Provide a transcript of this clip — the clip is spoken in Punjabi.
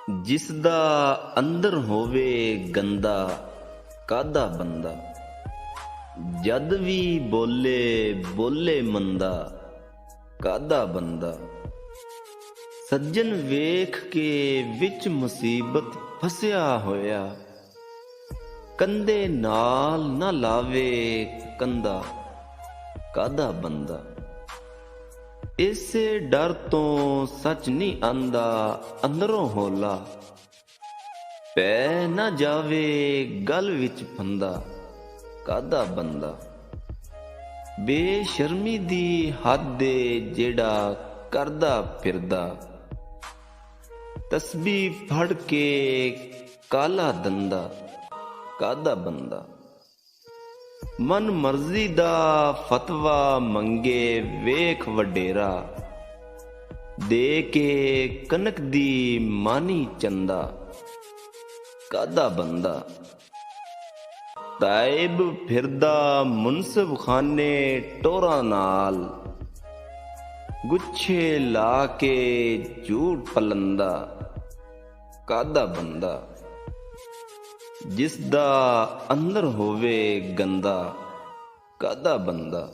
ਜਿਸ ਦਾ ਅੰਦਰ ਹੋਵੇ ਗੰਦਾ ਕਾਹਦਾ ਬੰਦਾ। ਜਦ ਵੀ ਬੋਲੇ ਬੋਲੇ ਮੰਦਾ ਕਾਹਦਾ ਬੰਦਾ। ਸੱਜਣ ਵੇਖ ਕੇ ਵਿੱਚ ਮੁਸੀਬਤ ਫਸਿਆ ਹੋਇਆ, ਕੰਧੇ ਨਾਲ ਨਾ ਲਾਵੇ ਕੰਧਾ ਕਾਹਦਾ ਬੰਦਾ। ਇਸੇ ਡਰ ਤੋਂ ਸੱਚ ਨਹੀਂ ਆਂਦਾ ਅੰਦਰੋਂ ਹੌਲਾ, ਪੈ ਨਾ ਜਾਵੇ ਗਲ ਵਿੱਚ ਫੰਦਾ ਕਾਹਦਾ ਬੰਦਾ। ਬੇਸ਼ਰਮੀ ਦੀ ਹੱਦ ਏ ਜਿਹੜਾ ਕਰਦਾ ਫਿਰਦਾ, ਤਸਬੀਹ ਫੜ ਕੇ ਕਾਲਾ ਦੰਦਾ ਕਾਹਦਾ ਬੰਦਾ। ਮਨ ਮਰਜ਼ੀ ਦਾ ਫਤਵਾ ਮੰਗੇ ਵੇਖ ਵਡੇਰਾ, ਦੇ ਕੇ ਕਨਕ ਦੀ ਮਾਨੀ ਚੰਦਾ ਕਾਹਦਾ ਬੰਦਾ। ਤਾਇਬ ਫਿਰਦਾ ਮੁਨਸਬ ਖਾਨੇ ਟੋਰਾਂ ਨਾਲ, ਗੁੱਛੇ ਲਾ ਕੇ ਝੂਠ ਪਲੰਦਾ ਕਾਹਦਾ ਬੰਦਾ। ਜਿਸ ਦਾ ਅੰਦਰ ਹੋਵੇ ਗੰਦਾ ਕਾਹਦਾ ਬੰਦਾ।